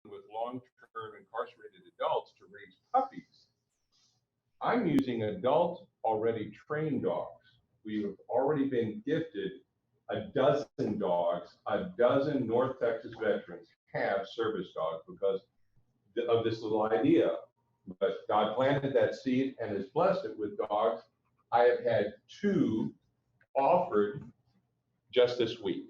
with long-term incarcerated adults to raise puppies. I'm using adult, already trained dogs. We have already been gifted a dozen dogs. A dozen North Texas veterans have service dogs because of this little idea. But God planted that seed and has blessed it with dogs. I have had 2 offered just this week.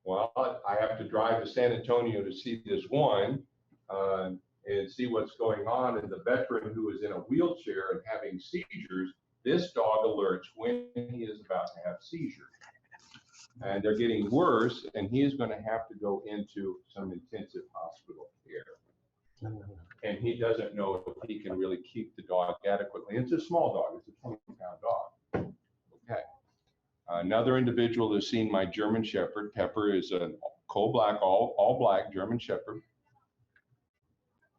Well, I have to drive to San Antonio to see this one and see what's going on. And the veteran who is in a wheelchair and having seizures, this dog alerts when he is about to have seizures. And they're getting worse, and he is going to have to go into some intensive hospital care. And he doesn't know if he can really keep the dog adequately. It's a small dog, it's a 20-pound dog. Okay. Another individual has seen my German Shepherd. Pepper is a coal black, all black German Shepherd.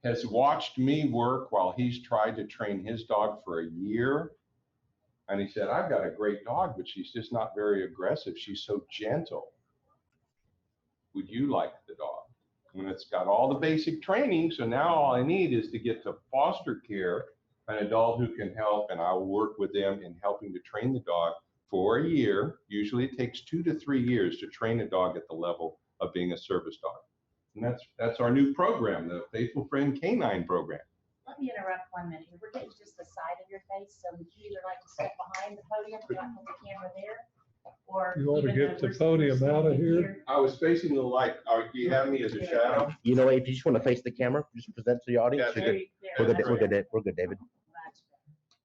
Has watched me work while he's tried to train his dog for a year. And he said, I've got a great dog, but she's just not very aggressive. She's so gentle. Would you like the dog? And it's got all the basic training. So now all I need is to get to foster care, an adult who can help, and I'll work with them in helping to train the dog for a year. Usually it takes 2 to 3 years to train a dog at the level of being a service dog. And that's our new program, the Faithful Friend Canine Program. Let me interrupt 1 minute. We're getting just the side of your face, so would you either like to step behind the podium, or like put the camera there, or You want to get the podium out of here? I was facing the light. Do you have me as a shadow? You know, if you just want to face the camera, just present to the audience. Yeah, You're good. We're good. We're good. We're good, David.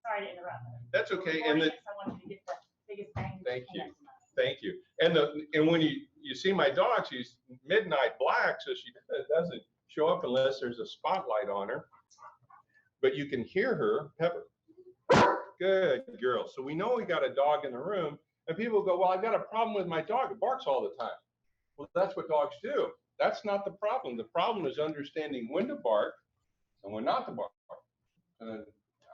Sorry to interrupt. That's okay. And I wanted to get the biggest bang. Thank you. Thank you. And when you see my dog, she's midnight black, so she doesn't show up unless there's a spotlight on her. But you can hear her, Pepper. Good girl. So we know we got a dog in the room, and people go, well, I've got a problem with my dog. It barks all the time. Well, that's what dogs do. That's not the problem. The problem is understanding when to bark and when not to bark. And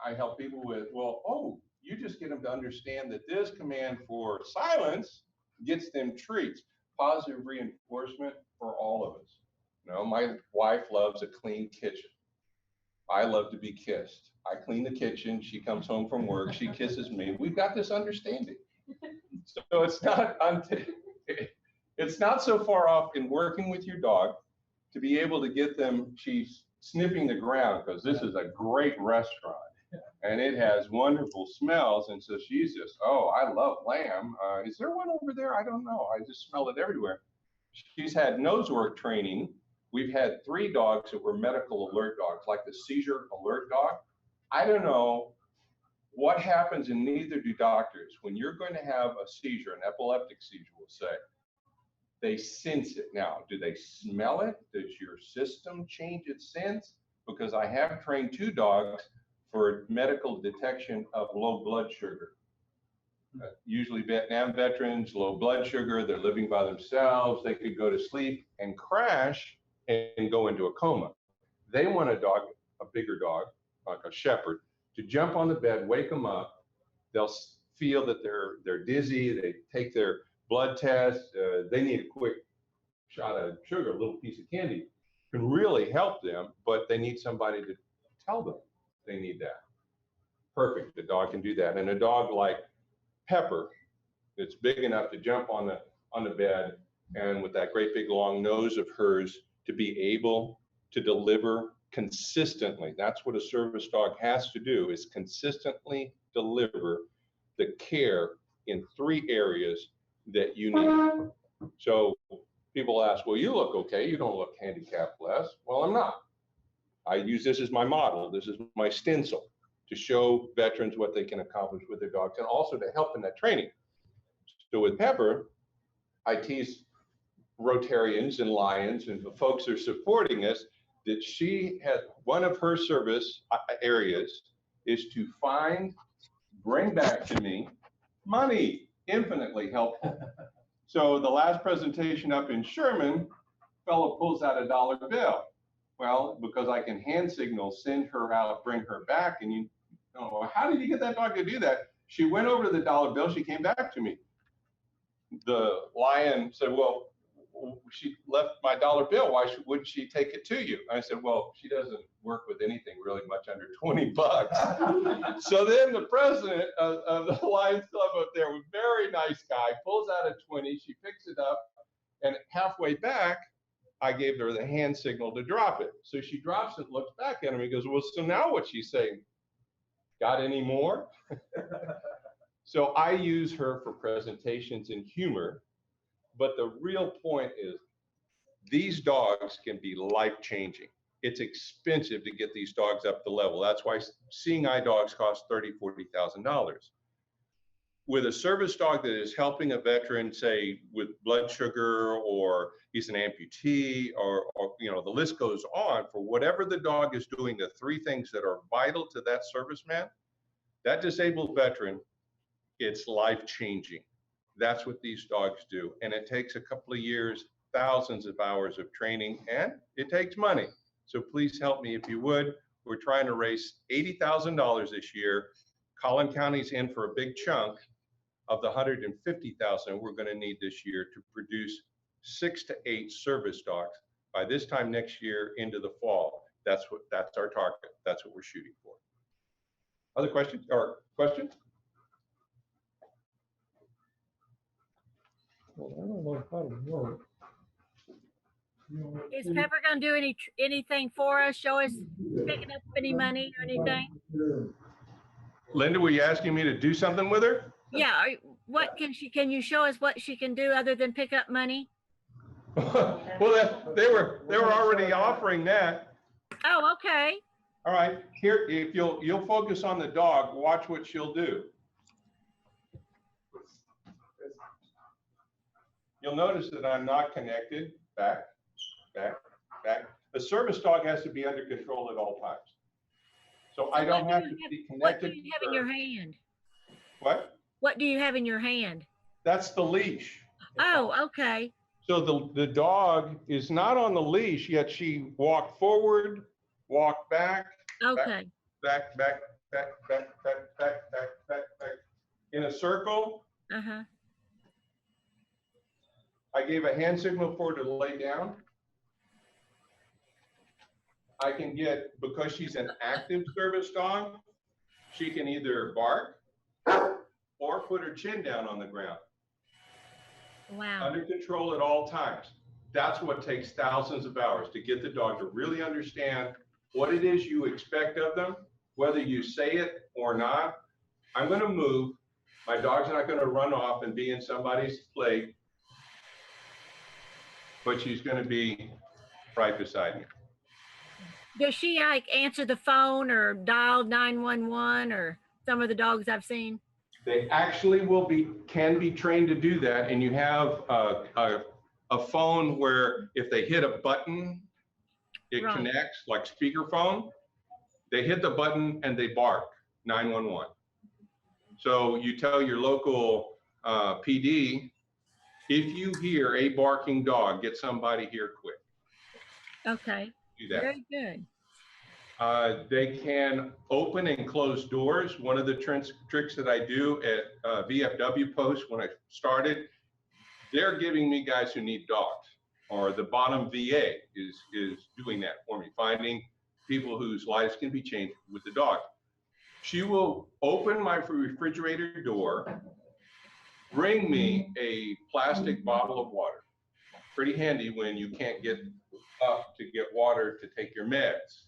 I help people with, well, you just get them to understand that this command for silence gets them treats. Positive reinforcement for all of us. You know, my wife loves a clean kitchen. I love to be kissed. I clean the kitchen. She comes home from work. She kisses me. We've got this understanding. So it's not so far off in working with your dog to be able to get them. She's sniffing the ground because this is a great restaurant and it has wonderful smells. And so she's just, I love lamb. Is there one over there? I don't know. I just smell it everywhere. She's had nose work training. We've had 3 dogs that were medical alert dogs, like the seizure alert dog. I don't know what happens, and neither do doctors. When you're going to have a seizure, an epileptic seizure, we'll say, they sense it. Now, do they smell it? Does your system change its sense? Because I have trained 2 dogs for medical detection of low blood sugar. Usually Vietnam veterans, low blood sugar, they're living by themselves. They could go to sleep and crash and go into a coma. They want a dog, a bigger dog, like a shepherd, to jump on the bed, wake them up. They'll feel that they're dizzy. They take their blood test. They need a quick shot of sugar, a little piece of candy. Can really help them, but they need somebody to tell them they need that. Perfect. The dog can do that. And a dog like Pepper, that's big enough to jump on the bed, and with that great big long nose of hers, to be able to deliver consistently. That's what a service dog has to do, is consistently deliver the care in 3 areas that you need. So people ask, well, you look okay. You don't look handicapped less. Well, I'm not. I use this as my model. This is my stencil to show veterans what they can accomplish with their dogs and also to help in that training. So with Pepper, I tease Rotarians and Lions and the folks that are supporting us that she had one of her service areas is to bring back to me money, infinitely helpful. So the last presentation up in Sherman, fellow pulls out a $1 bill. Well, because I can hand signal, send her out, bring her back, and you know, well, how did you get that dog to do that? She went over to the $1 bill, she came back to me. The Lion said, well, she left my dollar bill. Why wouldn't she take it to you? I said, well, she doesn't work with anything really much under 20 bucks. So then the president of the Lions Club up there, was a very nice guy, pulls out a 20, she picks it up, and halfway back, I gave her the hand signal to drop it. So she drops it, looks back at him, and goes, well, so now what's she saying? Got any more? So I use her for presentations and humor, but the real point is these dogs can be life-changing. It's expensive to get these dogs up the level. That's why seeing eye dogs cost $30,000, $40,000. With a service dog that is helping a veteran, say with blood sugar, or he's an amputee, or you know, the list goes on, for whatever the dog is doing, the three things that are vital to that serviceman, that disabled veteran, it's life-changing. That's what these dogs do. And it takes a couple of years, thousands of hours of training, and it takes money. So please help me if you would. We're trying to raise $80,000 this year. Collin County's in for a big chunk of the $150,000 we're going to need this year to produce 6 to 8 service dogs by this time next year into the fall. That's our target. That's what we're shooting for. Other questions or questions? Well, I don't know if that'll work. Is Pepper gonna do anything for us? Show us picking up any money or anything? Linda, were you asking me to do something with her? Yeah. What can you show us what she can do other than pick up money? Well, they were already offering that. Oh, okay. All right, here, if you'll focus on the dog, watch what she'll do. You'll notice that I'm not connected. Back, back, back. The service dog has to be under control at all times. So I don't have to be connected. What do you have in your hand? What? What do you have in your hand? That's the leash. Oh, okay. So the dog is not on the leash, yet she walked forward, walked back. Okay. Back, in a circle. Uh-huh. I gave a hand signal for her to lay down. I can get, because she's an active service dog, she can either bark or put her chin down on the ground. Wow. Under control at all times. That's what takes thousands of hours to get the dog to really understand what it is you expect of them, whether you say it or not. I'm going to move. My dog's not going to run off and be in somebody's plate, but she's going to be right beside me. Does she like answer the phone or dial 911 or some of the dogs I've seen? They actually can be trained to do that, and you have a phone where if they hit a button, it Right. connects, like speakerphone. They hit the button and they bark 911. So you tell your local PD, if you hear a barking dog, get somebody here quick. Okay. Do that. Very good. They can open and close doors. One of the tricks that I do at VFW Post when I started, they're giving me guys who need dogs, or the bottom VA is doing that for me, finding people whose lives can be changed with the dog. She will open my refrigerator door, bring me a plastic bottle of water. Pretty handy when you can't get up to get water to take your meds.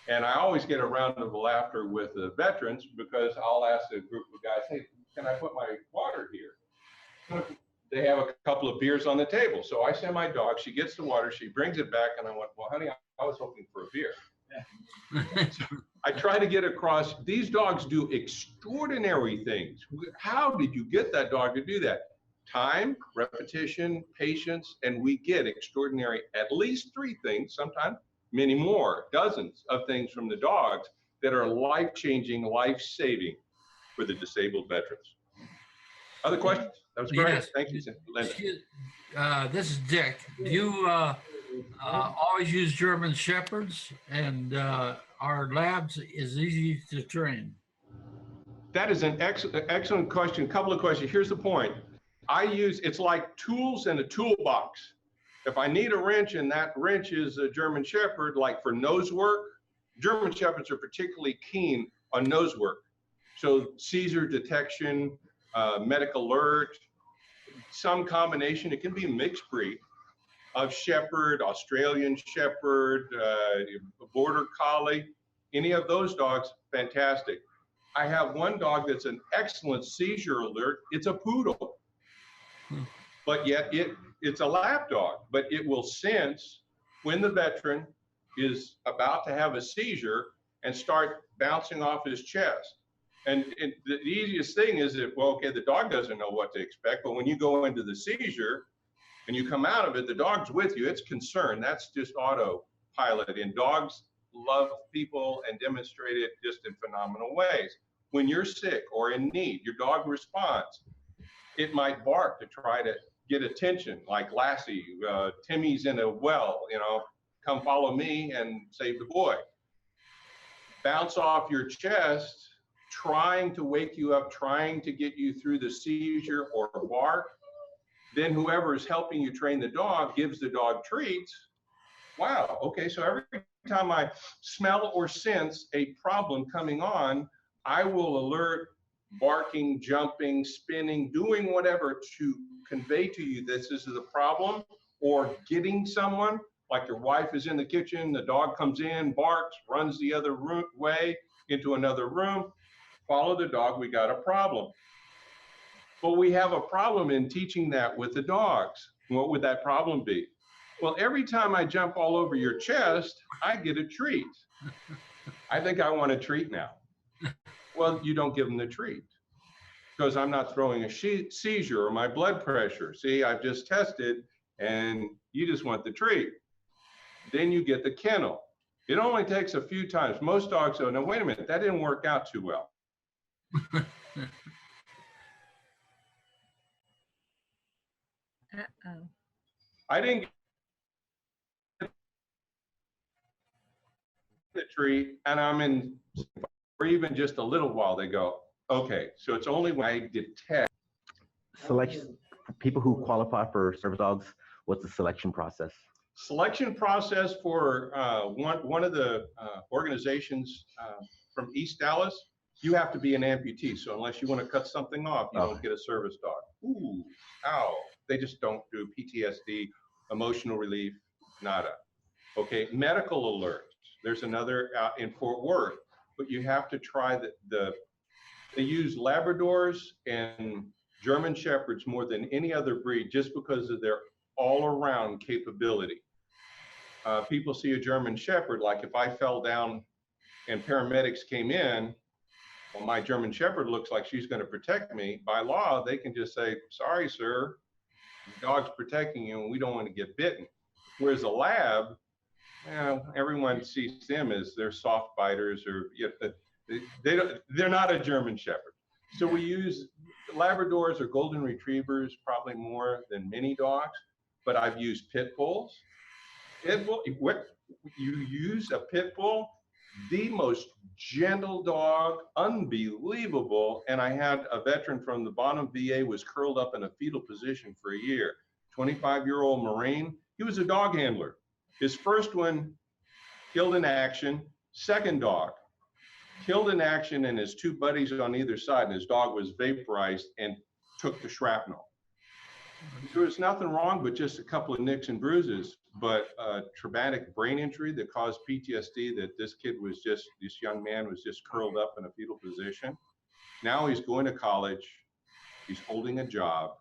And I always get a round of laughter with the veterans because I'll ask a group of guys, hey, can I put my water here? They have a couple of beers on the table. So I send my dog, she gets the water, she brings it back, and I went, well, honey, I was hoping for a beer. So I try to get across, these dogs do extraordinary things. How did you get that dog to do that? Time, repetition, patience, and we get extraordinary, at least 3 things, sometimes many more, dozens of things from the dogs that are life-changing, life-saving for the disabled veterans. Other questions? That was great. Yes. Thank you, Linda. This is Dick. Do you always use German Shepherds, and our labs is easy to train? That is an excellent question. A couple of questions. Here's the point. It's like tools in a toolbox. If I need a wrench and that wrench is a German Shepherd, like for nose work, German Shepherds are particularly keen on nose work. So seizure detection, medical alert, some combination, it can be a mixed breed of Shepherd, Australian Shepherd, Border Collie, any of those dogs, fantastic. I have one dog that's an excellent seizure alert. It's a poodle, but yet it's a lap dog, but it will sense when the veteran is about to have a seizure and start bouncing off his chest. And the easiest thing is that, well, okay, the dog doesn't know what to expect, but when you go into the seizure and you come out of it, the dog's with you. It's concerned. That's just autopilot. And dogs love people and demonstrate it just in phenomenal ways. When you're sick or in need, your dog responds. It might bark to try to get attention, like Lassie, Timmy's in a well, you know, come follow me and save the boy. Bounce off your chest, trying to wake you up, trying to get you through the seizure or bark. Then whoever is helping you train the dog gives the dog treats. Wow, okay, so every time I smell or sense a problem coming on, I will alert, barking, jumping, spinning, doing whatever to convey to you this is the problem, or getting someone, like your wife is in the kitchen, the dog comes in, barks, runs the other way into another room, follow the dog, we got a problem. But we have a problem in teaching that with the dogs. What would that problem be? Well, every time I jump all over your chest, I get a treat. I think I want a treat now. Well, you don't give them the treat because I'm not throwing a seizure or my blood pressure. See, I've just tested and you just want the treat. Then you get the kennel. It only takes a few times. Most dogs go, no, wait a minute, that didn't work out too well. Uh-oh. I didn't get the treat, and I'm in, or even just a little while, they go, okay, so it's only when I detect. Selection, for people who qualify for service dogs, what's the selection process? Selection process for one of the organizations from East Dallas, you have to be an amputee. So unless you want to cut something off, you don't get a service dog. Ooh, ow. They just don't do PTSD, emotional relief, nada. Okay, medical alerts. There's another out in Fort Worth, but you have to try they use Labradors and German Shepherds more than any other breed just because of their all-around capability. People see a German Shepherd, like if I fell down and paramedics came in, well, my German Shepherd looks like she's going to protect me. By law, they can just say, sorry, sir, the dog's protecting you and we don't want to get bitten. Whereas a lab, everyone sees them as they're soft biters, or they're not a German Shepherd. So we use Labradors or Golden Retrievers probably more than mini dogs, but I've used pit bulls. What you use a pit bull, the most gentle dog, unbelievable. And I had a veteran from the Bonham VA was curled up in a fetal position for a year. 25-year-old Marine. He was a dog handler. His first one killed in action. Second dog killed in action, and his two buddies on either side, and his dog was vaporized and took the shrapnel. There was nothing wrong but just a couple of nicks and bruises, but a traumatic brain injury that caused PTSD, that this young man was just curled up in a fetal position. Now he's going to college, he's holding a job,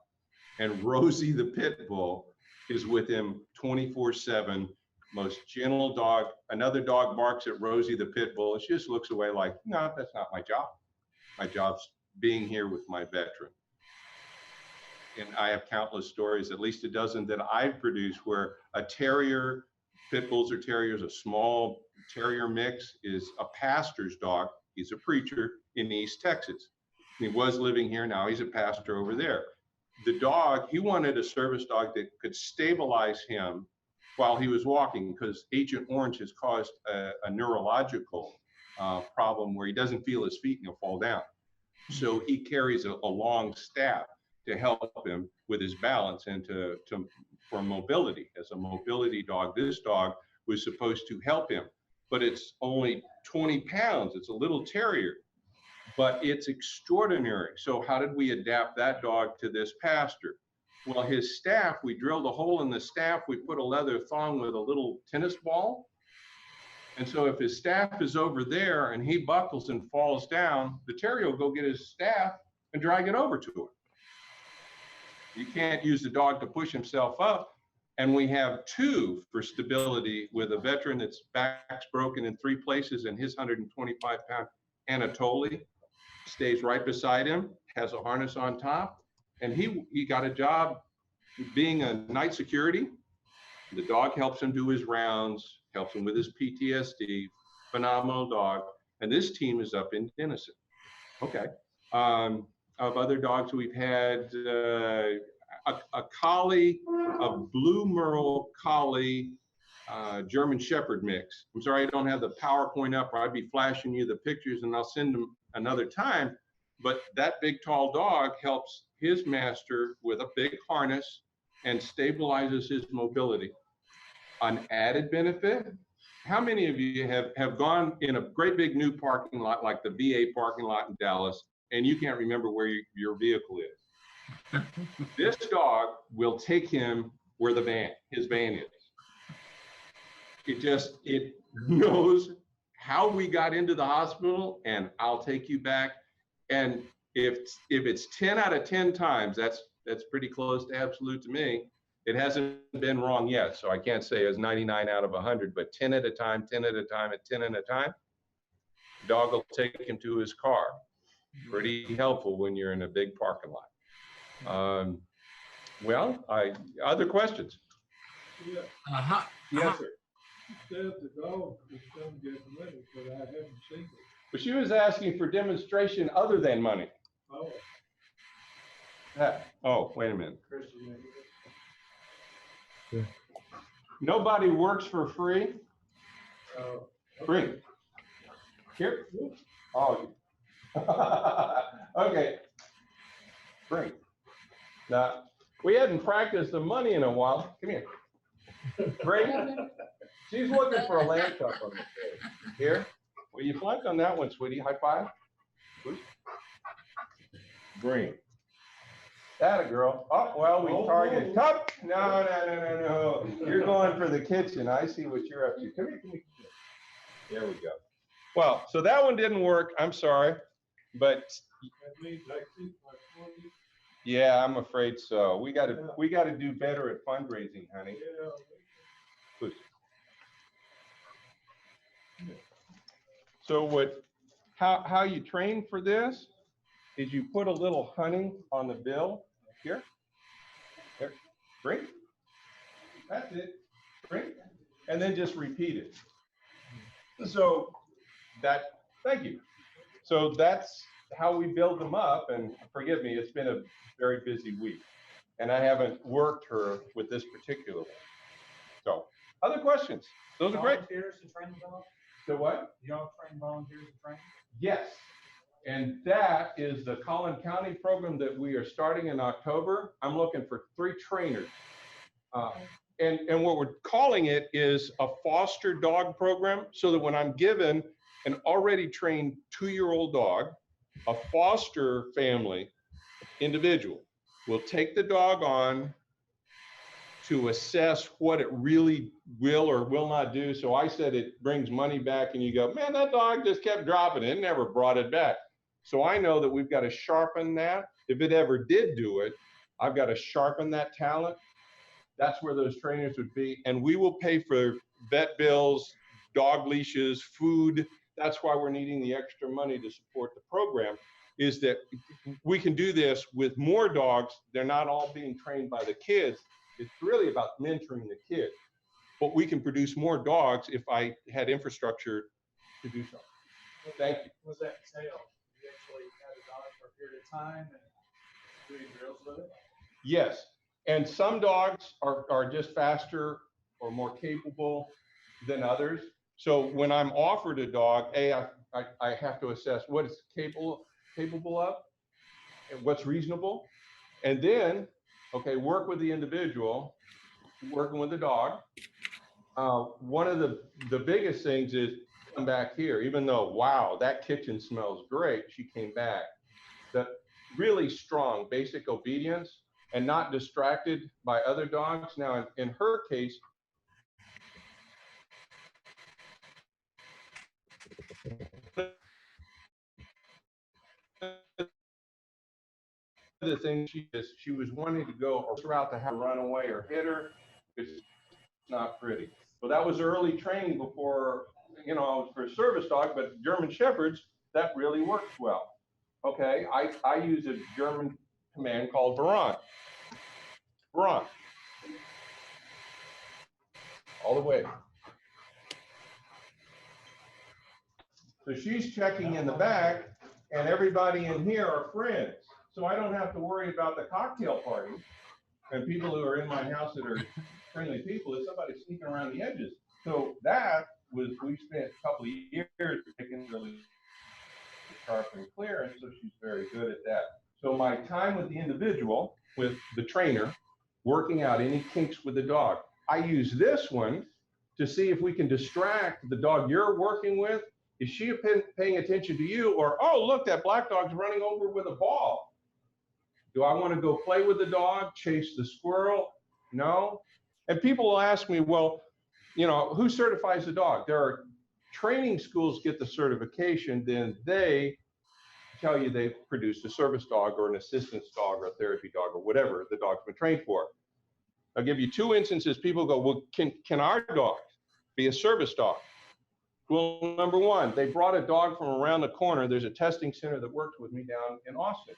and Rosie the pit bull is with him 24/7, most gentle dog. Another dog barks at Rosie the pit bull, and she just looks away like, no, that's not my job. My job's being here with my veteran. And I have countless stories, at least a dozen that I've produced, where a terrier, pit bulls or terriers, a small terrier mix, is a pastor's dog. He's a preacher in East Texas. He was living here, now he's a pastor over there. The dog, he wanted a service dog that could stabilize him while he was walking, because Agent Orange has caused a neurological problem where he doesn't feel his feet and he'll fall down. So he carries a long staff. to help him with his balance and for mobility. As a mobility dog, this dog was supposed to help him, but it's only 20 pounds. It's a little terrier, but it's extraordinary. So how did we adapt that dog to this pastor? Well, his staff, we drilled a hole in the staff. We put a leather thong with a little tennis ball. And so if his staff is over there and he buckles and falls down, the terrier will go get his staff and drag it over to him. You can't use the dog to push himself up. And we have 2 for stability with a veteran that's back's broken in 3 places, and his 125-pound Anatoly stays right beside him, has a harness on top, and he got a job being a night security. The dog helps him do his rounds, helps him with his PTSD, phenomenal dog. And this team is up in Denison. Okay. Of other dogs, we've had a collie, a blue merle collie, German Shepherd mix. I'm sorry I don't have the PowerPoint up, or I'd be flashing you the pictures and I'll send them another time. But that big tall dog helps his master with a big harness and stabilizes his mobility. An added benefit, how many of you have gone in a great big new parking lot like the VA parking lot in Dallas, and you can't remember where your vehicle is? This dog will take him where his van is. It knows how we got into the hospital, and I'll take you back. And if it's 10 out of 10 times, that's pretty close to absolute to me. It hasn't been wrong yet, so I can't say it's 99 out of 100, but 10 at a time, 10 at a time, and 10 at a time, the dog will take him to his car. Pretty helpful when you're in a big parking lot. Other questions? Yeah, Yes, sir. she said the dog was gonna get money, but I haven't seen it. But she was asking for demonstration other than money. Oh, Oh, wait a minute. Christian. Nobody works for free. Oh, Free. Here. Oh. Okay. Free. Now, we hadn't practiced the money in a while. Come here. Free. She's looking for a lamb chop on the stage. Here. Well, you flanked on that one, sweetie. High five. Green. That a girl. Oh, well, we targeted. Cup. No. You're going for the kitchen. I see what you're up to. Come here. There we go. Well, so that one didn't work. I'm sorry. But that means I keep my 20. yeah, I'm afraid so. We got to do better at fundraising, honey. Yeah. Push. So how you train for this is you put a little honey on the bill here. There, bring. That's it. Bring, and then just repeat it. So thank you. So that's how we build them up. And forgive me, it's been a very busy week, and I haven't worked her with this particular one. So other questions? Those are great. Volunteers to train the dog? So what? Y'all train volunteers to train? Yes. And that is the Collin County program that we are starting in October. I'm looking for 3 trainers. And what we're calling it is a foster dog program, so that when I'm given an already trained 2-year-old dog, a foster family individual will take the dog on to assess what it really will or will not do. So I said it brings money back, and you go, man, that dog just kept dropping it, never brought it back. So I know that we've got to sharpen that. If it ever did do it, I've got to sharpen that talent. That's where those trainers would be. And we will pay for vet bills, dog leashes, food. That's why we're needing the extra money to support the program, is that we can do this with more dogs. They're not all being trained by the kids. It's really about mentoring the kids. But we can produce more dogs if I had infrastructure to do so. Thank you. Was that entail? You actually had a dog for a period of time and doing drills with it? Yes. And some dogs are just faster or more capable than others. So when I'm offered a dog, I have to assess what it's capable of and what's reasonable. And then, okay, work with the individual, working with the dog. One of the biggest things is come back here, even though, wow, that kitchen smells great, she came back. The really strong basic obedience and not distracted by other dogs. Now, in her case, the thing she was wanting to go or route to have to run away or hit her. It's not pretty. So that was early training before, you know, for a service dog, but German Shepherds, that really works well. Okay, I use a German command called Varan. Varan. All the way. So she's checking in the back, and everybody in here are friends. So I don't have to worry about the cocktail party and people who are in my house that are friendly people. Is somebody sneaking around the edges. So that was, we spent a couple of years making really sharp and clear, and so she's very good at that. So my time with the individual, with the trainer, working out any kinks with the dog, I use this one to see if we can distract the dog you're working with. Is she paying attention to you? Or, oh, look, that black dog's running over with a ball. Do I want to go play with the dog, chase the squirrel? No. And people will ask me, well, you know, who certifies the dog? There are training schools get the certification, then they tell you they've produced a service dog or an assistance dog or a therapy dog or whatever the dog's been trained for. I'll give you two instances. People go, well, can our dog be a service dog? Well, number one, they brought a dog from around the corner. There's a testing center that works with me down in Austin.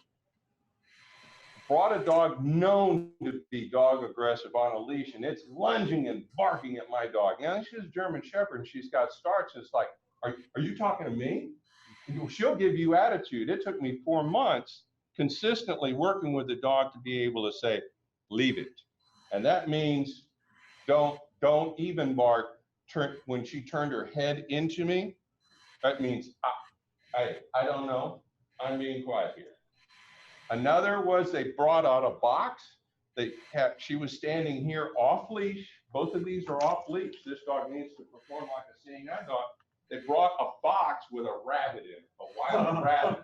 Brought a dog known to be dog aggressive on a leash, and it's lunging and barking at my dog. Now, she's a German Shepherd, and she's got starts. It's like, are you talking to me? She'll give you attitude. It took me 4 months consistently working with the dog to be able to say, leave it. And that means don't even bark. When she turned her head into me, that means I don't know. I'm being quiet here. Another was they brought out a box. She was standing here off leash. Both of these are off leash. This dog needs to perform like a seeing eye dog. They brought a box with a rabbit in it, a wild rabbit,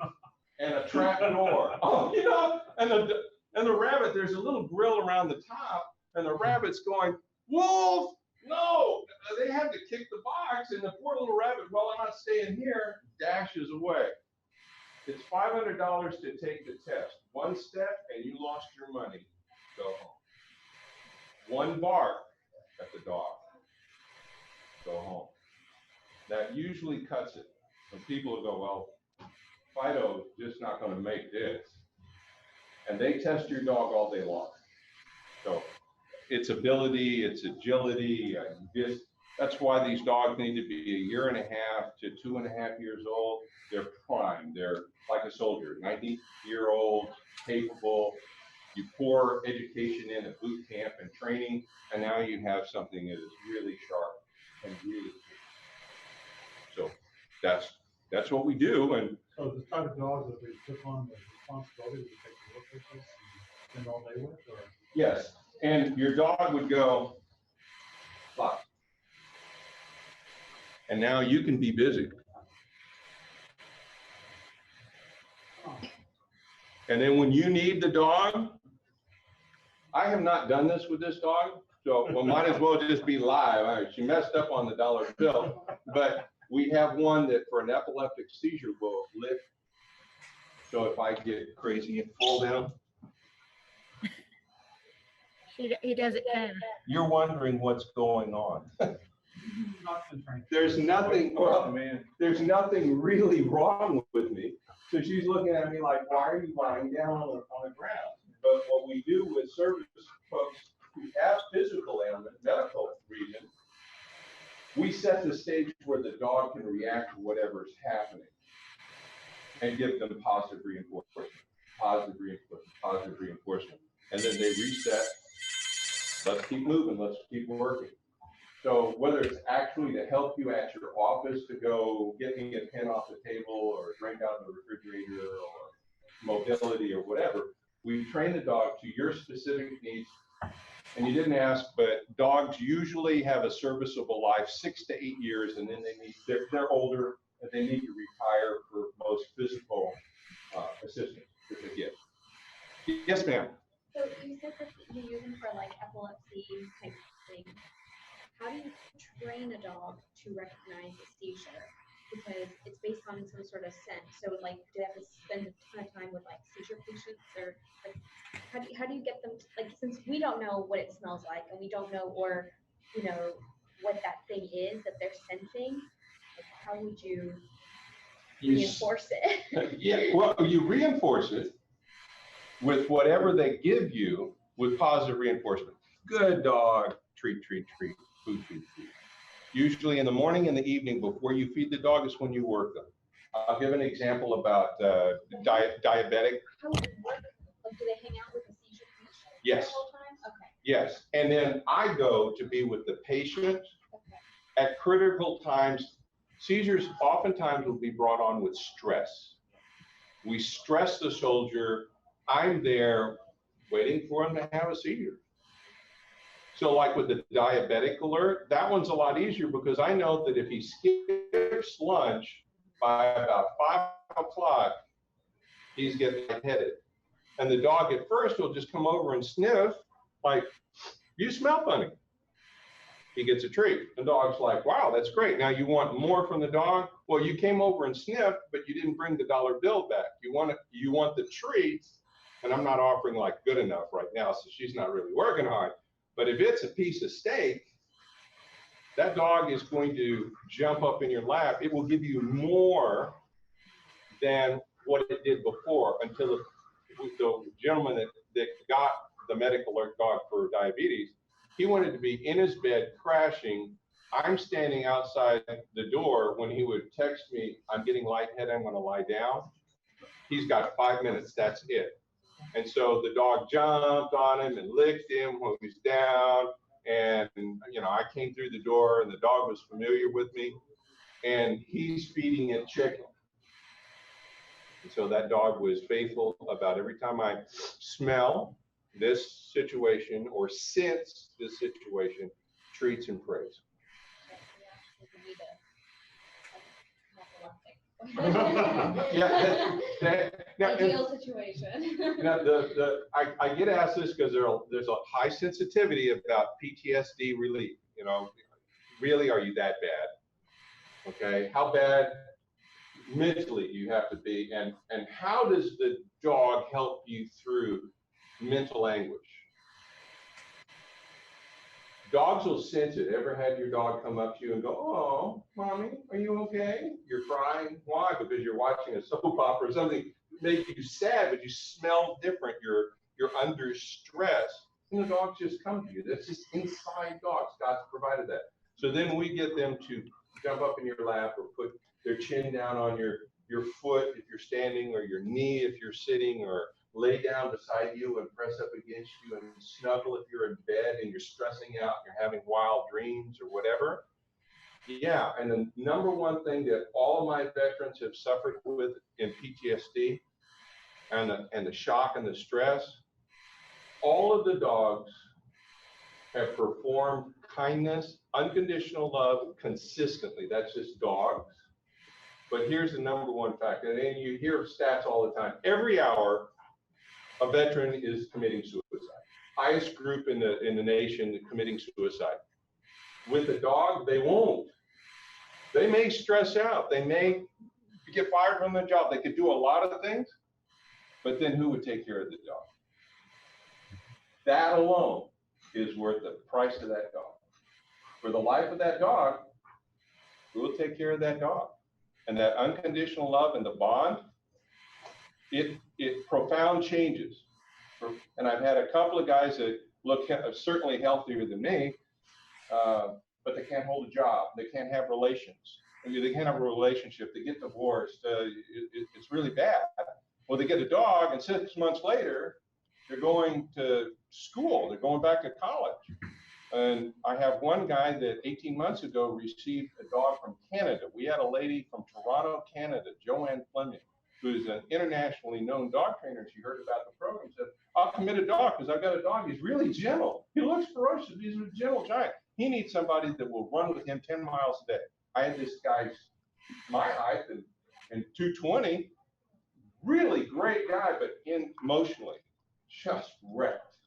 and a trap door. Oh, you know, and the rabbit, there's a little grill around the top, and the rabbit's going, wolf, no. They had to kick the box, and the poor little rabbit, well, I'm not staying here, dashes away. It's $500 to take the test. One step, and you lost your money. Go home. One bark at the dog. Go home. That usually cuts it. When people will go, well, Fido's just not going to make this. And they test your dog all day long. So its ability, its agility, that's why these dogs need to be 1.5 to 2.5 years old. They're prime. They're like a soldier, 90-year-old, capable. You pour education in at boot camp and training, and now you have something that is really sharp and really good. So that's what we do. And So the type of dogs that we took on the responsibility to take the work with us and spend all day with, or? yes, and your dog would go, fuck. And now you can be busy. And then when you need the dog, I have not done this with this dog, so well, might as well just be live. She messed up on the dollar bill, but we have one that for an epileptic seizure will lift. So if I get crazy and fall down. He does it kind of. You're wondering what's going on. Not been trained. There's nothing, well, there's nothing really wrong with me. So she's looking at me like, why are you lying down on the ground? But what we do with service folks who have physical ailment, medical reason, we set the stage where the dog can react to whatever is happening and give them positive reinforcement, positive reinforcement, positive reinforcement. And then they reset. Let's keep moving. Let's keep working. So whether it's actually to help you at your office to go get me a pen off the table or a drink out of the refrigerator or mobility or whatever, We train the dog to your specific needs. And you didn't ask, but dogs usually have a serviceable life, 6 to 8 years, and then they're older and they need to retire for most physical assistance that they get. Yes, ma'am. So you said that you use them for like epilepsy type thing. How do you train a dog to recognize a seizure? Because it's based on some sort of scent. So like, do they have to spend a ton of time with like seizure patients, or like, how do you get them to, like, since we don't know what it smells like and we don't know, or you know, what that thing is that they're sensing, like, how would you reinforce it? Yeah, well, you reinforce it with whatever they give you with positive reinforcement. Good dog, treat, treat, treat, food, food, food. Usually in the morning and the evening before you feed the dog is when you work them. I'll give an example about diabetic. How would it work? Like, do they hang out with the seizure patient Yes. the whole time? Okay. Yes, and then I go to be with the patient Okay. at critical times. Seizures oftentimes will be brought on with stress. We stress the soldier. I'm there waiting for him to have a seizure. So like with the diabetic alert, that one's a lot easier because I know that if he skips lunch by about 5 o'clock, he's getting lightheaded. And the dog at first will just come over and sniff, like, you smell funny. He gets a treat. The dog's like, wow, that's great. Now you want more from the dog? Well, you came over and sniffed, but you didn't bring the dollar bill back. You want the treat, and I'm not offering like good enough right now, so she's not really working hard. But if it's a piece of steak, that dog is going to jump up in your lap. It will give you more than what it did before until the gentleman that got the medical alert dog for diabetes, he wanted to be in his bed crashing. I'm standing outside the door when he would text me, I'm getting lightheaded, I'm gonna lie down. He's got 5 minutes, that's it. And so the dog jumped on him and licked him when he was down. And, you know, I came through the door and the dog was familiar with me and he's feeding it chicken. And so that dog was faithful about every time I smell this situation or sense this situation, treats and praise. Yeah, Ideal situation. Now, I get asked this because there's a high sensitivity about PTSD relief. You know, really, are you that bad? Okay, how bad mentally you have to be, and how does the dog help you through mental anguish? Dogs will sense it. Ever had your dog come up to you and go, oh, mommy, are you okay? You're crying. Why? Because you're watching a soap opera or something make you sad, but you smell different. You're under stress. And the dogs just come to you. That's just inside dogs. God's provided that. So then we get them to jump up in your lap or put their chin down on your foot if you're standing, or your knee if you're sitting, or lay down beside you and press up against you and snuggle if you're in bed and you're stressing out, you're having wild dreams or whatever. Yeah, and the number one thing that all of my veterans have suffered with in PTSD and the shock and the stress, all of the dogs have performed kindness, unconditional love consistently. That's just dogs. But here's the number one fact, and you hear stats all the time. Every hour, a veteran is committing suicide. Highest group in the nation committing suicide. With a dog, they won't. They may stress out. They may get fired from their job. They could do a lot of things, but then who would take care of the dog? That alone is worth the price of that dog. For the life of that dog, who will take care of that dog? And that unconditional love and the bond, it profound changes. And I've had a couple of guys that look certainly healthier than me, but they can't hold a job. They can't have relations. They can't have a relationship. They get divorced. It's really bad. Well, they get a dog, and 6 months later, they're going to school. They're going back to college. And I have one guy that 18 months ago received a dog from Canada. We had a lady from Toronto, Canada, Joanne Fleming. who's an internationally known dog trainer. She heard about the program, said, I'll commit a dog because I've got a dog. He's really gentle. He looks ferocious. He's a gentle giant. He needs somebody that will run with him 10 miles a day. I had this guy's my height and 220, really great guy, but emotionally just wrecked.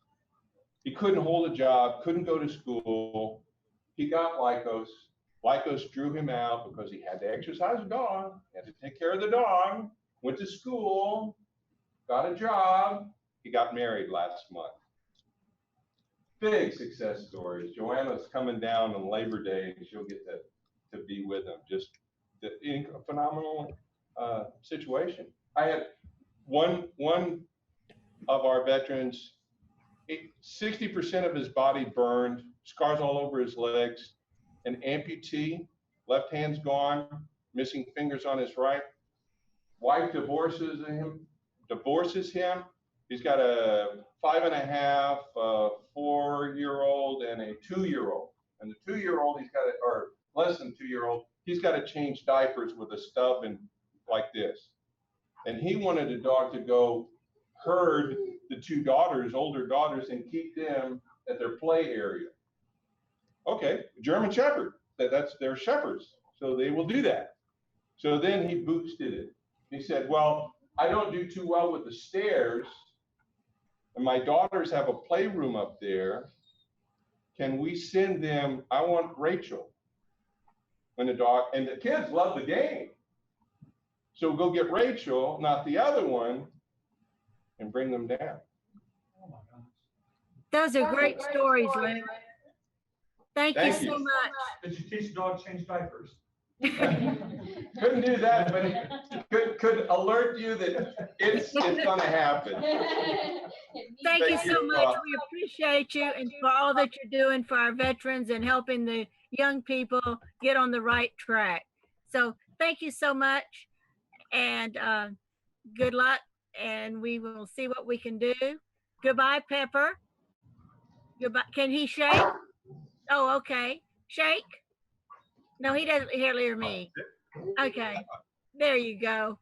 He couldn't hold a job, couldn't go to school. He got Lycos. Lycos drew him out because he had to exercise a dog, he had to take care of the dog, went to school, got a job. He got married last month. Big success stories. Joanna's coming down on Labor Day and she'll get to be with him. Just a phenomenal situation. I had one of our veterans, 60% of his body burned, scars all over his legs, an amputee, left hand's gone, missing fingers on his right. Wife divorces him. He's got a 5.5, 4-year-old, and a 2-year-old. And the 2-year-old, or less than 2-year-old, he's got to change diapers with a stub and like this. And he wanted a dog to go herd the 2 daughters, older daughters, and keep them at their play area. Okay, German Shepherd, they're shepherds, so they will do that. So then he boosted it. He said, well, I don't do too well with the stairs, and my daughters have a playroom up there. Can we send them, I want Rachel. And the kids love the game. So go get Rachel, not the other one, and bring them down. Oh my gosh. Those are great stories, Lou. Thank you Thank so you. much. Did you teach the dog to change diapers? Couldn't do that, but it could alert you that it's gonna happen. Thank you Thank so you, much. We appreciate you and for all that you're doing for our veterans and helping the young people get on the right track. So thank you so much and good luck, and we will see what we can do. Goodbye, Pepper. Goodbye. Can he shake? Oh, okay. Shake. No, he doesn't hear me. Okay. There you go.